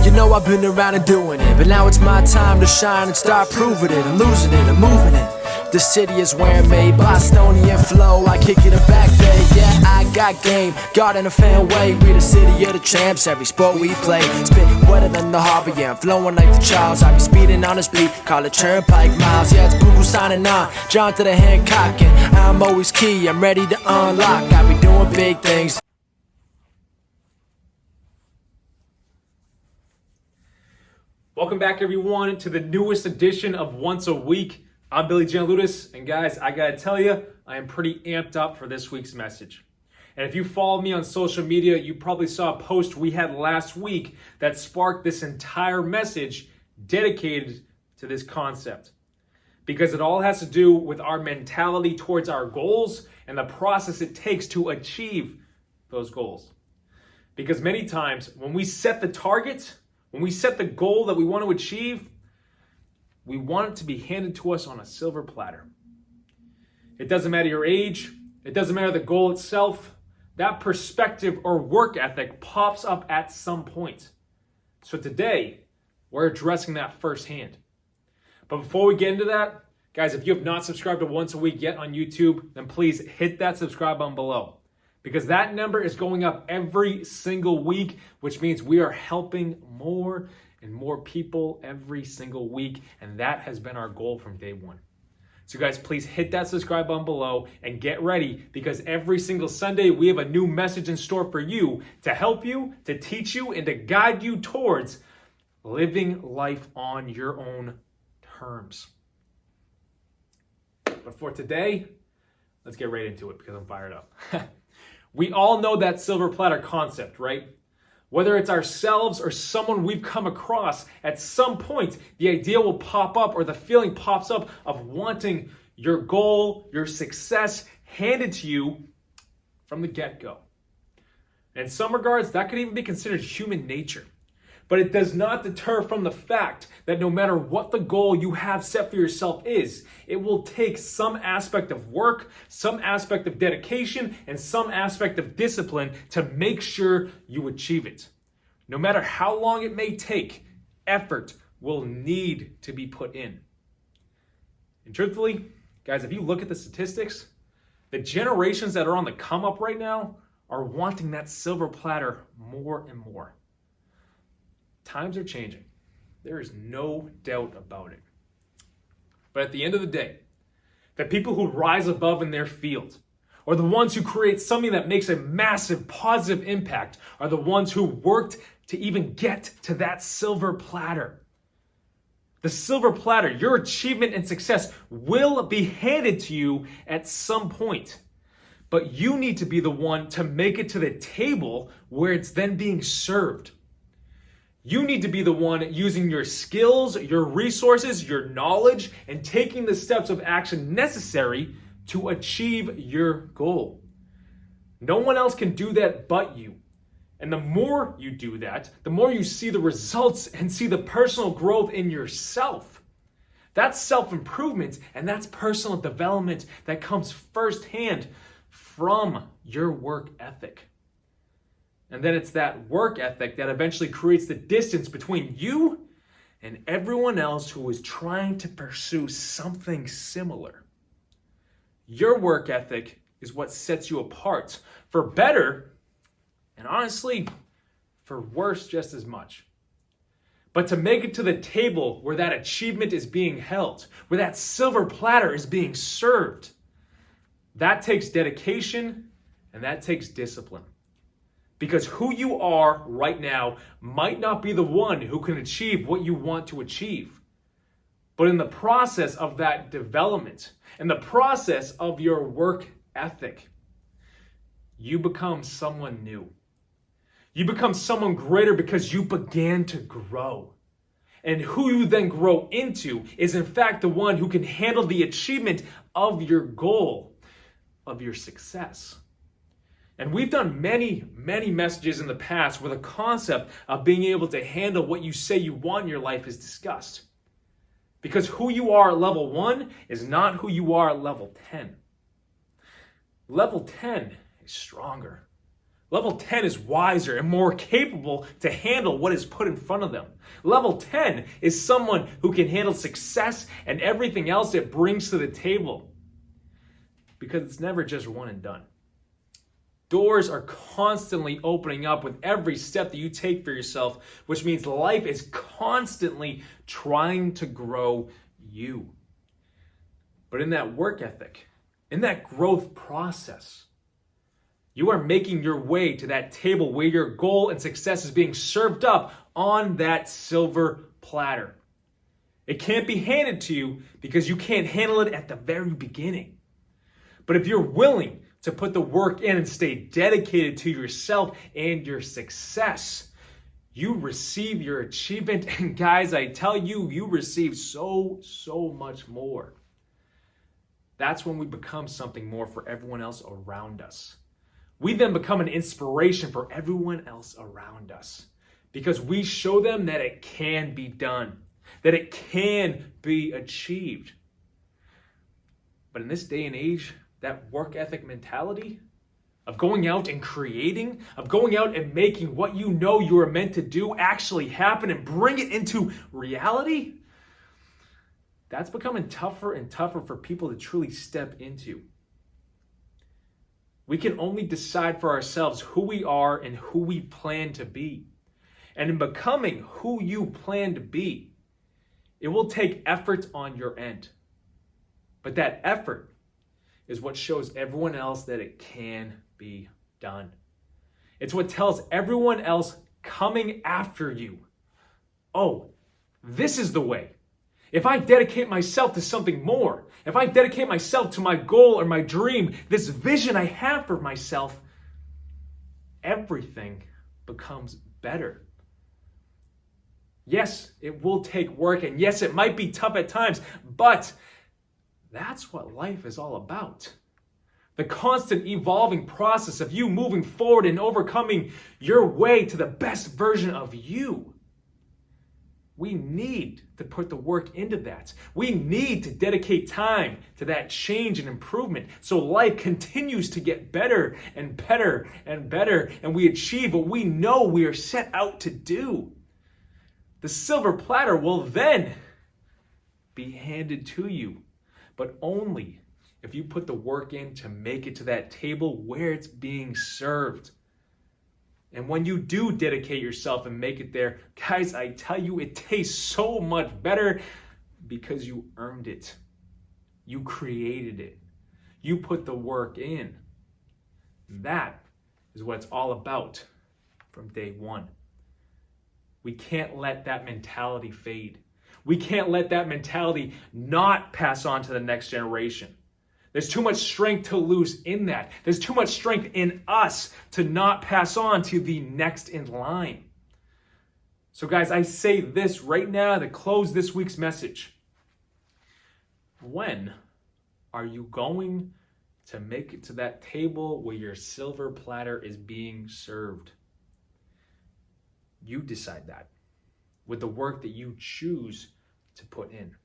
You know I've been around and doing it, but now it's my time to shine and start proving it. I'm losing it, I'm moving it. The city is where I'm made, Bostonian flow, I kick it a back day. Yeah, I got game, God in a fan way. We the city of the champs, every sport we play. Spit wetter than the harbor, yeah, I'm flowing like the Charles. I be speeding on this beat, call it Turnpike Miles. Yeah, it's Google signing on, John to the Hancock, and I'm always key, I'm ready to unlock. I be doing big things. Welcome back, everyone, to the newest edition of Once a Week. I'm Billy Gianlutis, and guys, I gotta tell you, I am pretty amped up for this week's message. And if you follow me on social media, you probably saw a post we had last week that sparked this entire message dedicated to this concept. Because it all has to do with our mentality towards our goals and the process it takes to achieve those goals. Because many times when we set the target, when we set the goal that we want to achieve, we want it to be handed to us on a silver platter. It doesn't matter your age, it doesn't matter the goal itself, that perspective or work ethic pops up at some point. So today, we're addressing that firsthand. But before we get into that, guys, if you have not subscribed to Once a Week yet on YouTube, then please hit that subscribe button below. Because that number is going up every single week, which means we are helping more and more people every single week. And that has been our goal from day one. So guys, please hit that subscribe button below and get ready, because every single Sunday we have a new message in store for you to help you, to teach you, and to guide you towards living life on your own terms. But for today, let's get right into it because I'm fired up. We all know that silver platter concept, right? Whether it's ourselves or someone we've come across, at some point, the idea will pop up or the feeling pops up of wanting your goal, your success handed to you from the get-go. In some regards, that could even be considered human nature. But it does not deter from the fact that no matter what the goal you have set for yourself is, it will take some aspect of work, some aspect of dedication, and some aspect of discipline to make sure you achieve it. No matter how long it may take, effort will need to be put in. And truthfully, guys, if you look at the statistics, the generations that are on the come up right now are wanting that silver platter more and more. Times are changing. There is no doubt about it. But at the end of the day, the people who rise above in their field, or the ones who create something that makes a massive positive impact, are the ones who worked to even get to that silver platter. The silver platter, your achievement and success, will be handed to you at some point. But you need to be the one to make it to the table where it's then being served. You need to be the one using your skills, your resources, your knowledge, and taking the steps of action necessary to achieve your goal. No one else can do that but you. And the more you do that, the more you see the results and see the personal growth in yourself. That's self-improvement, and that's personal development that comes firsthand from your work ethic. And then it's that work ethic that eventually creates the distance between you and everyone else who is trying to pursue something similar. Your work ethic is what sets you apart, for better, and honestly, for worse just as much. But to make it to the table where that achievement is being held, where that silver platter is being served, that takes dedication and that takes discipline. Because who you are right now might not be the one who can achieve what you want to achieve. But in the process of that development, in the process of your work ethic, you become someone new. You become someone greater because you began to grow. And who you then grow into is in fact the one who can handle the achievement of your goal, of your success. And we've done many, many messages in the past where the concept of being able to handle what you say you want in your life is discussed. Because who you are at level 1 is not who you are at level 10. Level 10 is stronger. Level 10 is wiser and more capable to handle what is put in front of them. Level 10 is someone who can handle success and everything else it brings to the table. Because it's never just one and done. Doors are constantly opening up with every step that you take for yourself, which means life is constantly trying to grow you. But in that work ethic, in that growth process, you are making your way to that table where your goal and success is being served up on that silver platter. It can't be handed to you because you can't handle it at the very beginning. But if you're willing to put the work in and stay dedicated to yourself and your success, you receive your achievement. And guys, I tell you, you receive so much more. That's when we become something more for everyone else around us. We then become an inspiration for everyone else around us because we show them that it can be done, that it can be achieved. But in this day and age, that work ethic mentality of going out and creating, of going out and making what you know you are meant to do actually happen and bring it into reality, that's becoming tougher and tougher for people to truly step into. We can only decide for ourselves who we are and who we plan to be. And in becoming who you plan to be, it will take effort on your end. But that effort is what shows everyone else that it can be done. It's what tells everyone else coming after you, oh, this is the way. If I dedicate myself to something more, if I dedicate myself to my goal or my dream, this vision I have for myself, everything becomes better. Yes, it will take work, and yes, it might be tough at times, but that's what life is all about. The constant evolving process of you moving forward and overcoming your way to the best version of you. We need to put the work into that. We need to dedicate time to that change and improvement so life continues to get better and better and better, and we achieve what we know we are set out to do. The silver platter will then be handed to you, but only if you put the work in to make it to that table where it's being served. And when you do dedicate yourself and make it there, guys, I tell you, it tastes so much better because you earned it. You created it. You put the work in. That is what it's all about from day one. We can't let that mentality fade. We can't let that mentality not pass on to the next generation. There's too much strength to lose in that. There's too much strength in us to not pass on to the next in line. So guys, I say this right now to close this week's message. When are you going to make it to that table where your silver platter is being served? You decide that with the work that you choose to put in.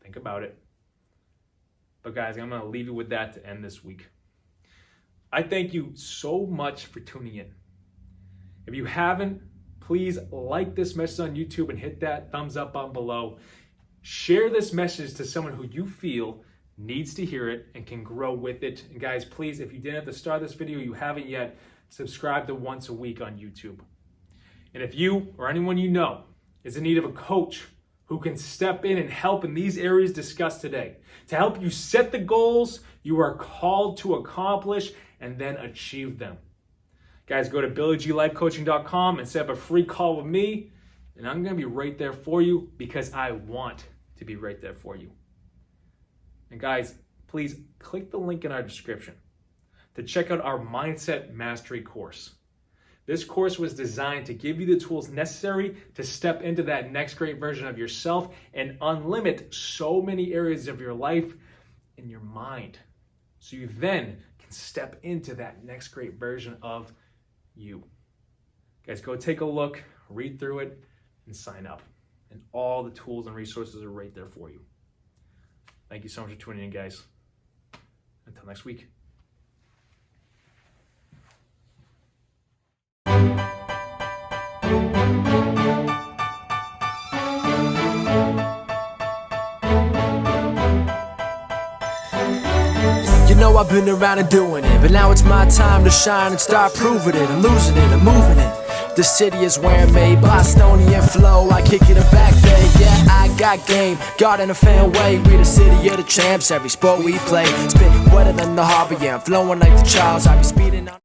Think about it. But guys, I'm going to leave you with that to end this week. I thank you so much for tuning in. If you haven't, please like this message on YouTube and hit that thumbs up button below. Share this message to someone who you feel needs to hear it and can grow with it. And guys, please, if you didn't at the start of this video, you haven't yet, subscribe to Once a Week on YouTube. And if you or anyone you know is in need of a coach who can step in and help in these areas discussed today, to help you set the goals you are called to accomplish and then achieve them. Guys, go to BillyGLifeCoaching.com and set up a free call with me, and I'm going to be right there for you because I want to be right there for you. And guys, please click the link in our description to check out our Mindset Mastery course. This course was designed to give you the tools necessary to step into that next great version of yourself and unlimit so many areas of your life and your mind, so you then can step into that next great version of you. Guys, go take a look, read through it, and sign up. and all the tools and resources are right there for you. Thank you so much for tuning in, guys. Until next week. You know I've been around and doing it, but now it's my time to shine and start proving it. I'm losing it, I'm moving it. The city is where I'm made, Bostonian flow, I kick it back there. Yeah, I got game, got in a fan way. We the city of the champs, every sport we play. Spit wetter than the harbor, yeah, I'm flowing like the Charles. I be speeding on